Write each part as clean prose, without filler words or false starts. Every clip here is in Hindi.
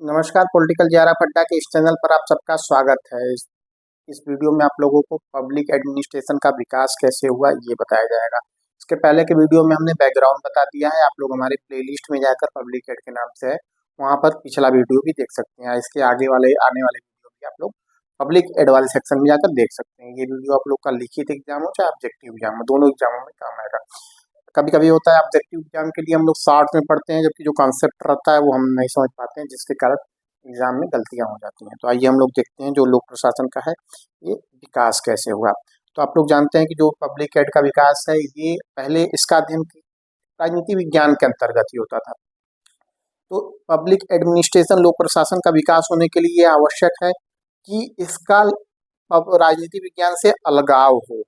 नमस्कार, पॉलिटिकल जियारा अड्डा के इस चैनल पर आप सबका स्वागत है। इस वीडियो में आप लोगों को पब्लिक एडमिनिस्ट्रेशन का विकास कैसे हुआ ये बताया जाएगा। इसके पहले के वीडियो में हमने बैकग्राउंड बता दिया है। आप लोग हमारे प्लेलिस्ट में जाकर पब्लिक एड के नाम से है, वहाँ पर पिछला वीडियो भी देख सकते हैं। इसके आगे वाले आने वाले वीडियो भी आप लोग पब्लिक एड वाले सेक्शन में जाकर देख सकते हैं। ये वीडियो आप लोग का लिखित एग्जाम हो चाहे ऑब्जेक्टिव एग्जाम हो, दोनों एग्जामों में काम आएगा। कभी कभी होता है ऑब्जेक्टिव एग्जाम के लिए हम लोग शॉर्ट में पढ़ते हैं, जबकि जो कॉन्सेप्ट रहता है वो हम नहीं समझ पाते हैं, जिसके कारण एग्जाम में गलतियां हो जाती हैं। तो आइए हम लोग देखते हैं जो लोक प्रशासन का है ये विकास कैसे हुआ। तो आप लोग जानते हैं कि जो पब्लिक एड का विकास है ये पहले इसका अध्ययन राजनीति विज्ञान के अंतर्गत ही होता था। तो पब्लिक एडमिनिस्ट्रेशन लोक प्रशासन का विकास होने के लिए आवश्यक है कि इसका अब राजनीति विज्ञान से अलगाव हो।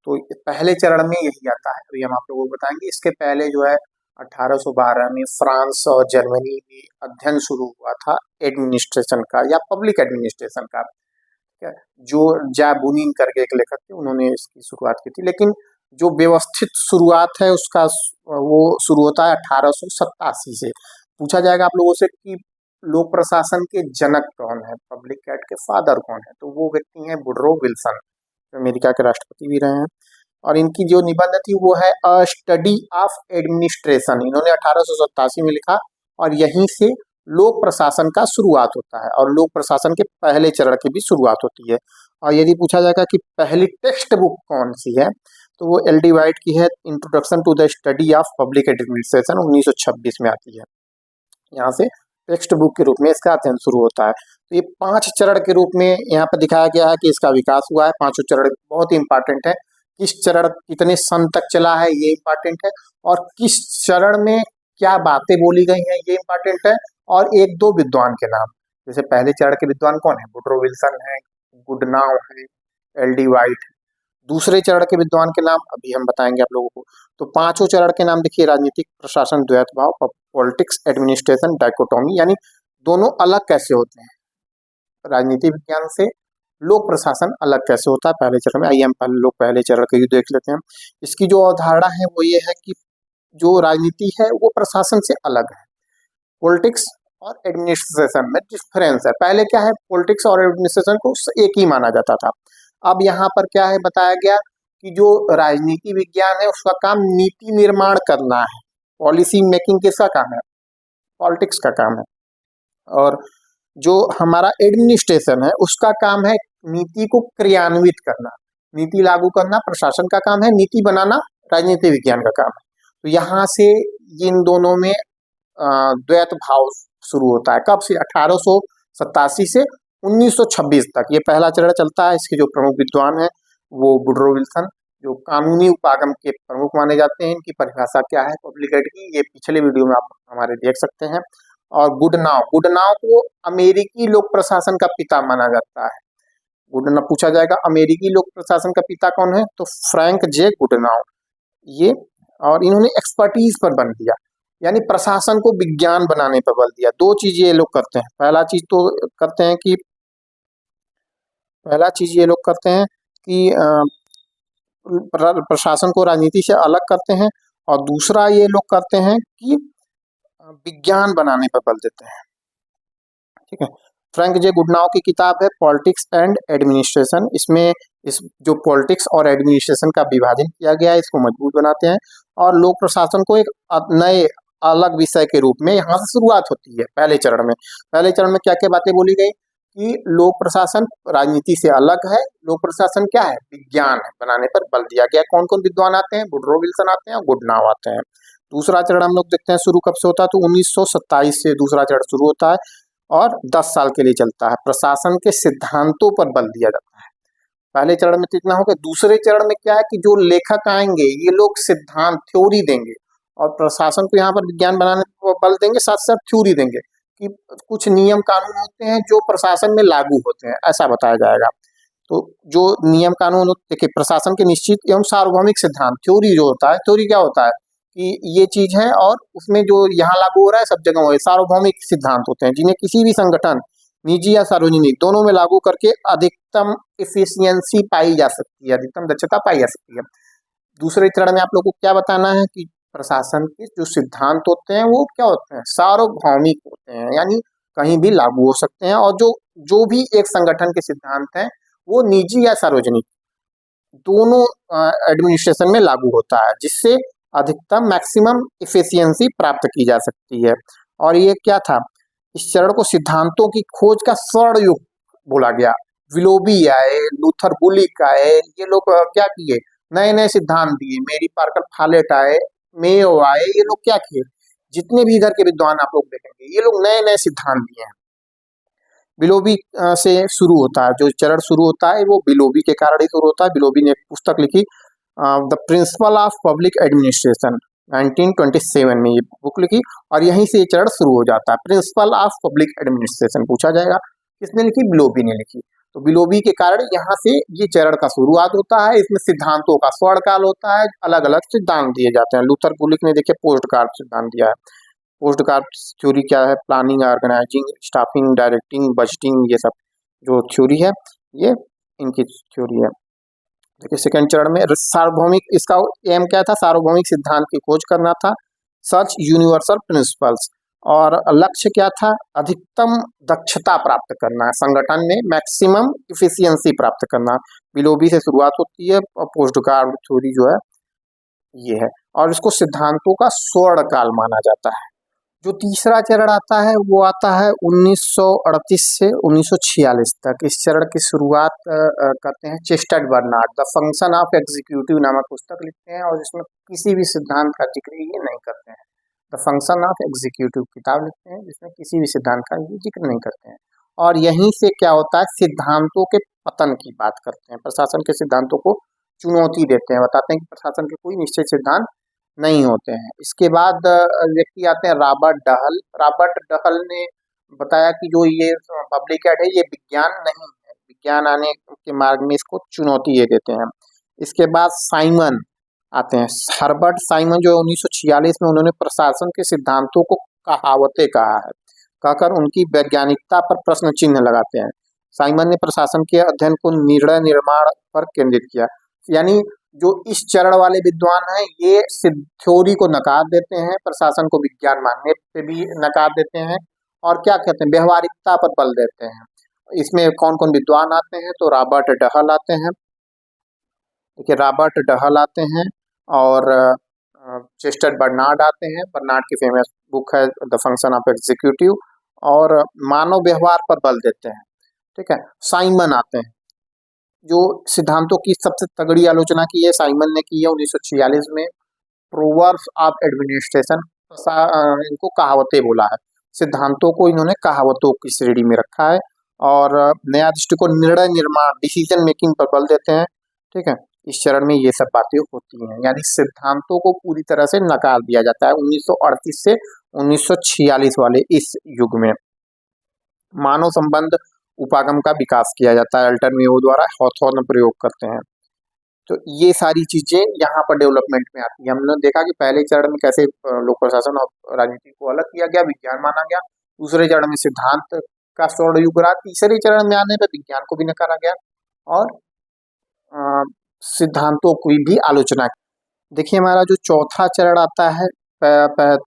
तो पहले चरण में यही आता है, अभी हम आप लोगों को बताएंगे। इसके पहले जो है 1812 में फ्रांस और जर्मनी में अध्ययन शुरू हुआ था एडमिनिस्ट्रेशन का या पब्लिक एडमिनिस्ट्रेशन का। क्या जो जैबुनिन करके एक लेखक थे, उन्होंने इसकी शुरुआत की थी। लेकिन जो व्यवस्थित शुरुआत है उसका वो शुरू होता है 1887 से। पूछा जाएगा आप लोगों से कि लोक प्रशासन के जनक कौन है, पब्लिक एड के फादर कौन है, तो वो व्यक्ति हैं वुडरो विल्सन, जो अमेरिका के राष्ट्रपति भी रहे हैं। और इनकी जो निबंध थी वो है अ स्टडी ऑफ एडमिनिस्ट्रेशन। इन्होंने 1887 में लिखा और यहीं से लोक प्रशासन का शुरुआत होता है और लोक प्रशासन के पहले चरण की भी शुरुआत होती है। और यदि पूछा जाएगा कि पहली टेक्स्ट बुक कौन सी है, तो वो एल.डी. वाइट की है, introduction to the study of public administration, 1926 में आती है। यहाँ से टेक्स्ट बुक के रूप में इसका अध्ययन शुरू होता है। तो ये 5 चरण के रूप में यहाँ पर दिखाया गया है कि इसका विकास हुआ है। 5 चरण बहुत ही इंपॉर्टेंट है। किस चरण कितने सन तक चला है ये इंपॉर्टेंट है, और किस चरण में क्या बातें बोली गई हैं ये इंपॉर्टेंट है। और एक दो विद्वान के नाम, जैसे पहले चरण के विद्वान कौन है, वुडरो विल्सन है, गुडनाव है, एल.डी. वाइट। दूसरे चरण के विद्वान के नाम अभी हम बताएंगे आप लोगों को। तो 5 चरण के नाम देखिए, राजनीतिक प्रशासन द्वैत भाव, पॉलिटिक्स एडमिनिस्ट्रेशन डाइकोटोमी, यानी दोनों अलग कैसे होते हैं, राजनीति विज्ञान से लोक प्रशासन अलग कैसे होता है पहले चरण में। आइए हम पहले लोग पहले चरण के देख लेते हैं। इसकी जो अवधारणा है वो ये है कि जो राजनीति है वो प्रशासन से अलग है। पॉलिटिक्स और एडमिनिस्ट्रेशन में डिफरेंस है। पहले क्या है, पॉलिटिक्स और एडमिनिस्ट्रेशन को एक ही माना जाता था। अब यहाँ पर क्या है बताया गया कि जो राजनीति विज्ञान है उसका काम नीति निर्माण करना है, पॉलिसी मेकिंग किसका काम है, पॉलिटिक्स का काम है। और जो हमारा एडमिनिस्ट्रेशन है उसका काम है नीति को क्रियान्वित करना, नीति लागू करना प्रशासन का काम है, नीति बनाना राजनीति विज्ञान का काम है। तो यहाँ से इन दोनों में द्वैत भाव शुरू होता है। कब से, 1887 से 1926 तक ये पहला चरण चलता है। इसके जो प्रमुख विद्वान है वो वुडरो विल्सन, जो कानूनी उपागम के प्रमुख माने जाते हैं। इनकी परिभाषा क्या है पब्लिक एड की, ये पिछले वीडियो में आप हमारे देख सकते हैं। और गुडनाव को अमेरिकी लोक प्रशासन का पिता माना जाता है। गुडनाव पूछा जाएगा अमेरिकी लोक प्रशासन का पिता कौन है, तो फ्रैंक जे गुडनाव ये। और इन्होंने एक्सपर्टीज पर बल दिया, यानी प्रशासन को विज्ञान बनाने पर बल दिया। दो चीज ये लोग करते हैं। पहला चीज ये लोग करते हैं कि प्रशासन को राजनीति से अलग करते हैं, और दूसरा ये लोग करते हैं कि विज्ञान बनाने पर बल देते हैं। ठीक है, फ्रैंक जे गुडनाव की किताब है पॉलिटिक्स एंड एडमिनिस्ट्रेशन। इसमें इस जो पॉलिटिक्स और एडमिनिस्ट्रेशन का विभाजन किया गया है इसको मजबूत बनाते हैं, और लोक प्रशासन को एक नए अलग विषय के रूप में यहाँ से शुरुआत होती है। पहले चरण में क्या क्या बातें बोली गई कि लोक प्रशासन राजनीति से अलग है, लोक प्रशासन क्या है, विज्ञान है, बनाने पर बल दिया गया। कौन कौन विद्वान आते हैं, वुडरो विल्सन आते हैं और गुडनाव आते हैं। दूसरा चरण हम लोग देखते हैं शुरू कब से होता है, तो 1927 से दूसरा चरण शुरू होता है और 10 साल के लिए चलता है। प्रशासन के सिद्धांतों पर बल दिया जाता है। पहले चरण में इतना होगा। दूसरे चरण में क्या है कि जो लेखक आएंगे ये लोग सिद्धांत थ्योरी देंगे, और प्रशासन को यहाँ पर विज्ञान बनाने पर बल देंगे, साथ साथ थ्योरी देंगे कि कुछ नियम कानून होते हैं जो प्रशासन में लागू होते हैं, ऐसा बताया जाएगा। तो जो नियम कानून देखिए, प्रशासन के निश्चित एवं सार्वभौमिक सिद्धांत, थ्योरी जो होता है, थ्योरी क्या होता है कि ये चीज है और उसमें जो यहाँ लागू हो रहा है सब जगह हो। सार्वभौमिक सिद्धांत होते हैं जिन्हें किसी भी संगठन, निजी या सार्वजनिक, दोनों में लागू करके अधिकतम इफिशियंसी पाई जा सकती है, अधिकतम दक्षता पाई जा सकती है। दूसरे चरण में आप लोग को क्या बताना है कि प्रशासन के जो सिद्धांत होते हैं वो क्या होते हैं, सार्वभौमिक होते हैं, यानी कहीं भी लागू हो सकते हैं, और जो जो भी एक संगठन के सिद्धांत हैं वो निजी या सार्वजनिक दोनों एडमिनिस्ट्रेशन में लागू होता है, जिससे अधिकतम मैक्सिमम इफिशियंसी प्राप्त की जा सकती है। और ये क्या था, इस चरण को सिद्धांतों की खोज का स्वर्ण युग बोला गया। विलोबी आए, लूथर बुलिक आए, ये लोग क्या किए, नए नए सिद्धांत दिए। मेरी पार्कर फालेट आए, मेयो आए, ये लोग क्या किए, जितने भी इधर के विद्वान आप लोग देखेंगे ये लोग नए नए सिद्धांत दिए हैं। बिलोबी से शुरू होता है, जो चरण शुरू होता है वो बिलोबी के कारण ही शुरू होता है। बिलोबी ने एक पुस्तक लिखी, the principle of public administration, 1927 में ये बुक लिखी, और यहीं से ये चरण शुरू हो जाता है। प्रिंसिपल ऑफ पब्लिक एडमिनिस्ट्रेशन पूछा जाएगा, किसने लिखी, बिलोबी ने लिखी। तो बिलोबी के कारण यहाँ से ये चरण का शुरुआत होता है। इसमें सिद्धांतों का स्वर्णकाल होता है, अलग अलग सिद्धांत दिए जाते हैं। लूथर बुलिक ने देखिए पोस्ट कार्ड सिद्धांत दिया है। पोस्ट कार्ड थ्योरी क्या है, planning, organising, staffing, directing, budgeting, ये सब जो थ्योरी है ये इनकी थ्योरी है। देखिए सेकंड चरण में सार्वभौमिक, इसका एम क्या था, सार्वभौमिक सिद्धांत की खोज करना था, सर्च यूनिवर्सल प्रिंसिपल्स। और लक्ष्य क्या था, अधिकतम दक्षता प्राप्त करना, संगठन में मैक्सिमम इफिशियंसी प्राप्त करना। बिलोबी से शुरुआत होती है, पोस्ट कार्ड थ्योरी जो है ये है, और इसको सिद्धांतों का स्वर्ण काल माना जाता है। जो तीसरा चरण आता है वो आता है 1938 से 1946 तक। इस चरण की शुरुआत करते हैं Chester Barnard, the function of executive नामक पुस्तक लिखते हैं, और इसमें किसी भी सिद्धांत का जिक्र ये नहीं करते हैं। द फंक्शन ऑफ एग्जीक्यूटिव किताब लिखते हैं, जिसमें किसी भी सिद्धांत का ये जिक्र नहीं करते हैं। और यहीं से क्या होता है, सिद्धांतों के पतन की बात करते हैं, प्रशासन के सिद्धांतों को चुनौती देते हैं, बताते हैं कि प्रशासन के कोई निश्चित सिद्धांत नहीं होते हैं। इसके बाद व्यक्ति आते हैं रॉबर्ट डहल। रॉबर्ट डहल ने बताया कि जो ये पब्लिक एड है ये विज्ञान नहीं है, विज्ञान आने के मार्ग में इसको चुनौती ये देते हैं। इसके बाद साइमन आते हैं, हर्बर्ट साइमन जो 1946 में, उन्होंने प्रशासन के सिद्धांतों को कहावतें कहा है, कहकर उनकी वैज्ञानिकता पर प्रश्न चिन्ह लगाते हैं। साइमन ने प्रशासन के अध्ययन को निर्णय निर्माण पर केंद्रित किया, यानी जो इस चरण वाले विद्वान हैं ये थ्योरी को नकार देते हैं, प्रशासन को विज्ञान मानने पे भी नकार देते हैं, और क्या कहते हैं, व्यवहारिकता पर बल देते हैं। इसमें कौन कौन विद्वान आते हैं, तो रॉबर्ट डहल आते हैं, देखिए रॉबर्ट डहल आते हैं, और चेस्टर्ड बर्नार्ड आते हैं। बर्नार्ड की फेमस बुक है द फंक्शन ऑफ एग्जीक्यूटिव, और मानव व्यवहार पर बल देते हैं। ठीक है, साइमन आते हैं, जो सिद्धांतों की सबसे तगड़ी आलोचना की है साइमन ने की है 1946 में। प्रोवर्ब्स ऑफ एडमिनिस्ट्रेशन, इनको कहावतें बोला है, सिद्धांतों को इन्होंने कहावतों की श्रेणी में रखा है। और नया दृष्टिकोण, निर्णय निर्माण, डिसीजन मेकिंग पर बल देते हैं। ठीक है, इस चरण में ये सब बातें होती हैं, यानी सिद्धांतों को पूरी तरह से नकार दिया जाता है 1938 से 1946 वाले इस युग में। मानव संबंध उपागम का विकास किया जाता है, अल्टर मेयो द्वारा, हॉथॉर्न प्रयोग करते हैं। तो ये सारी चीजें यहाँ पर डेवलपमेंट में आती है। हमने देखा कि पहले चरण में कैसे लोक प्रशासन और राजनीति को अलग किया गया, विज्ञान माना गया। दूसरे चरण में सिद्धांत का स्वर्ण युग रहा। तीसरे चरण में आने पर विज्ञान को भी नकारा गया और सिद्धांतों की भी आलोचना। देखिए हमारा जो चौथा चरण आता है,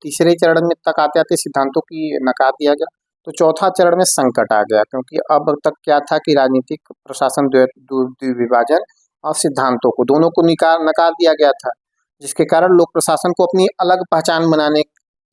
तीसरे चरण में तक आते आते सिद्धांतों की नकार दिया गया, तो चौथा चरण में संकट आ गया, क्योंकि अब तक क्या था कि राजनीतिक प्रशासन द्विविभाजन और सिद्धांतों को दोनों को नकार दिया गया था, जिसके कारण लोक प्रशासन को अपनी अलग पहचान बनाने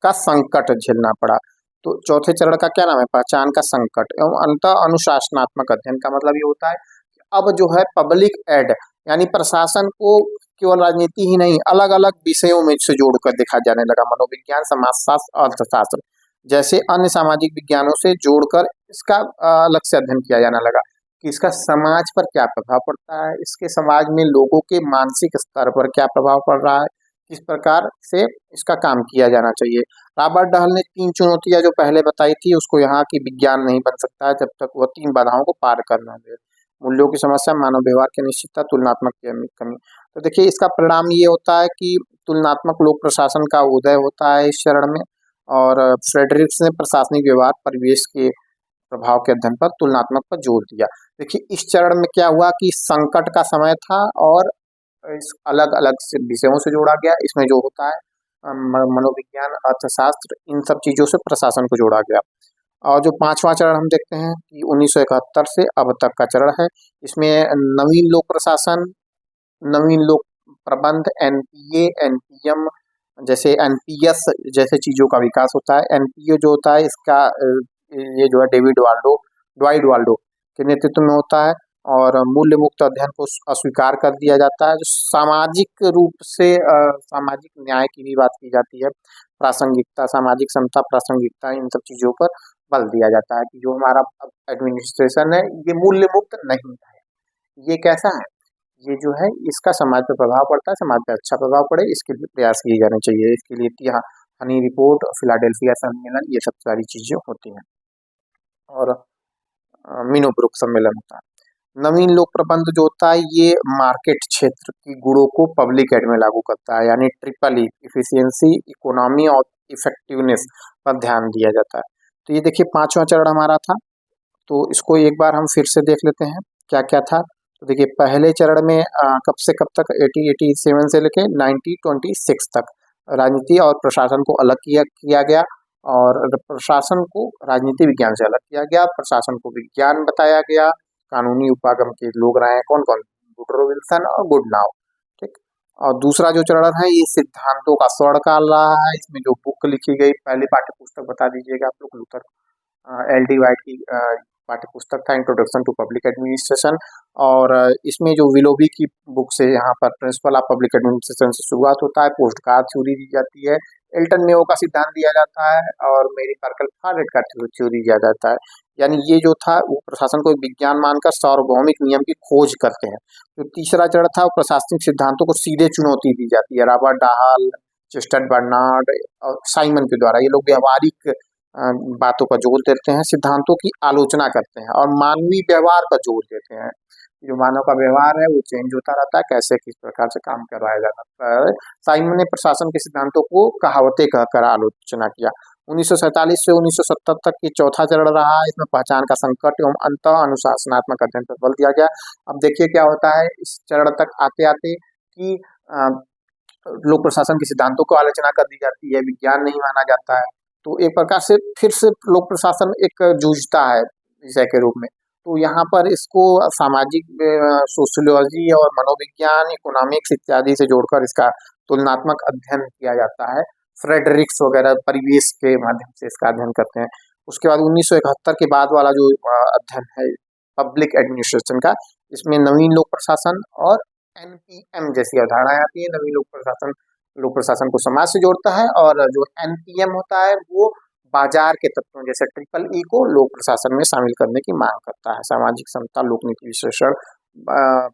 का संकट झेलना पड़ा। तो चौथे चरण का क्या नाम है, पहचान का संकट एवं अंतः अनुशासनात्मक अध्ययन। का मतलब ये होता है कि अब जो है पब्लिक एड, यानी प्रशासन को केवल राजनीति ही नहीं, अलग अलग विषयों में से जोड़कर देखा जाने लगा। मनोविज्ञान, समाजशास्त्र, अर्थशास्त्र जैसे अन्य सामाजिक विज्ञानों से जोड़कर इसका अलग से अध्ययन किया जाने लगा कि इसका समाज पर क्या प्रभाव पड़ता है, इसके समाज में लोगों के मानसिक स्तर पर क्या प्रभाव पड़ रहा है, किस प्रकार से इसका काम किया जाना चाहिए। रॉबर्ट डहल ने 3 चुनौतियां जो पहले बताई थी उसको यहाँ की विज्ञान नहीं बन सकता है जब तक वह 3 बाधाओं को पार करना है। मूल्यों की समस्या, मानव व्यवहार की अनिश्चितता, तुलनात्मक कमी। तो देखिए इसका परिणाम ये होता है कि तुलनात्मक लोक प्रशासन का उदय होता है इस चरण में, और फ्रेडरिक्स ने प्रशासनिक व्यवहार परिवेश के प्रभाव के अध्ययन पर तुलनात्मक पर जोर दिया। देखिए इस चरण में क्या हुआ कि संकट का समय था और इस अलग अलग विषयों से जोड़ा गया। इसमें जो होता है मनोविज्ञान, अर्थशास्त्र, इन सब चीजों से प्रशासन को जोड़ा गया। और जो पांचवा चरण हम देखते हैं कि 1971 से अब तक का चरण है। इसमें नवीन लोक प्रशासन, नवीन लोक प्रबंध, एनपीए, एनपीएम जैसे एनपीएस जैसे चीजों का विकास होता है। एनपीए जो होता है इसका ये जो है ड्वाइड वाल्डो के नेतृत्व में होता है और मूल्य मुक्त अध्ययन को अस्वीकार कर दिया जाता है। जो सामाजिक रूप से सामाजिक न्याय की भी बात की जाती है, प्रासंगिकता, सामाजिक समता, प्रासंगिकता, इन सब चीजों पर बल दिया जाता है कि जो हमारा एडमिनिस्ट्रेशन है ये मूल्य मुक्त नहीं है। ये कैसा है, ये जो है इसका समाज पे प्रभाव पड़ता है, समाज पे अच्छा प्रभाव पड़े इसके लिए प्रयास किए जाने चाहिए। इसके लिए यहाँ हनी रिपोर्ट, फिलाडेल्फिया सम्मेलन, ये सब सारी चीजें होती हैं और मीनोब्रुक सम्मेलन होता है। नवीन लोक प्रबंध जो होता है ये मार्केट क्षेत्र की गुणों को पब्लिक एड में लागू करता है, यानी ट्रिपल ई, इफिशियंसी, इकोनॉमी और इफेक्टिवनेस पर ध्यान दिया जाता है। तो ये देखिए पांचवा चरण हमारा था, तो इसको एक बार हम फिर से देख लेते हैं क्या क्या था। तो देखिए पहले चरण में कब से कब तक, 1887 से लेके 1926 तक राजनीति और प्रशासन को अलग किया गया और प्रशासन को राजनीति विज्ञान से अलग किया गया, प्रशासन को विज्ञान बताया गया। कानूनी उपागम के लोग रहे हैं कौन कौन, वुडरो विल्सन और गुडनाव, ठीक। और दूसरा जो चरण है ये सिद्धांतों का स्वर्णकाल रहा है। इसमें जो बुक लिखी गई, पहली पाठ्य पुस्तक बता दीजिएगा आप लोग, लूथर एल डी वाइट की पाठ्य पुस्तक था, इंट्रोडक्शन टू पब्लिक एडमिनिस्ट्रेशन। और इसमें जो विलोबी की बुक से यहाँ पर प्रिंसिपल ऑफ पब्लिक एडमिनिस्ट्रेशन से शुरुआत होता है, पोस्ट कार्ड थ्योरी दी जाती है, एल्टन मेयो का सिद्धांत दिया जाता है और मेरी पार्कल फारेट का थ्योरी दिया जाता है। यानी ये जो था वो प्रशासन को एक विज्ञान मानकर सार्वभौमिक नियम की खोज करते हैं। जो तीसरा चरण था वो प्रशासनिक सिद्धांतों को सीधे चुनौती दी जाती है, रॉबर्ट डाहल, चेस्टर बर्नार्ड और साइमन के द्वारा। ये लोग व्यवहारिक बातों पर जोर देते हैं, सिद्धांतों की आलोचना करते हैं और मानवीय व्यवहार पर जोर देते हैं। जो मानव का व्यवहार है वो चेंज होता रहता है, कैसे किस प्रकार से काम करवाया जा सकता है। साइमन ने प्रशासन के सिद्धांतों को कहावतें कहकर आलोचना किया। 1947 से 1970 तक ये चौथा चरण रहा। इसमें पहचान का संकट एवं अंत अनुशासनात्मक अध्ययन पर बल दिया गया। अब देखिए क्या होता है इस चरण तक आते आते कि लोक प्रशासन के सिद्धांतों को आलोचना कर दी जाती है, विज्ञान नहीं माना जाता है। तो एक प्रकार से फिर से लोक प्रशासन एक जूझता है विषय के रूप में। तो यहाँ पर इसको सामाजिक सोशियोलॉजी और मनोविज्ञान, इकोनॉमिक्स इत्यादि से जोड़कर इसका तुलनात्मक अध्ययन किया जाता है। फ्रेडरिक्स वगैरह परिवेश के माध्यम से इसका अध्ययन करते हैं। उसके बाद 1971 के बाद वाला जो अध्ययन है पब्लिक एडमिनिस्ट्रेशन का, इसमें नवीन लोक प्रशासन और एनपीएम जैसी अवधारणाएं आती है। नवीन लोक प्रशासन को समाज से जोड़ता है और जो एनपीएम होता है वो बाजार के तत्वों जैसे ट्रिपल ई को लोक प्रशासन में शामिल करने की मांग करता है। सामाजिक समता, लोक नीति विश्लेषण,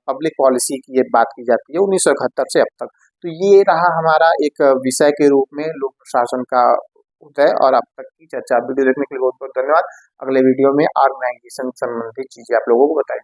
पब्लिक पॉलिसी की ये बात की जाती है 1971 से अब तक। तो ये रहा हमारा एक विषय के रूप में लोक प्रशासन का उदय और अब तक की चर्चा। वीडियो देखने के लिए बहुत बहुत धन्यवाद। अगले वीडियो में ऑर्गेनाइजेशन संबंधित चीजें आप लोगों को बताई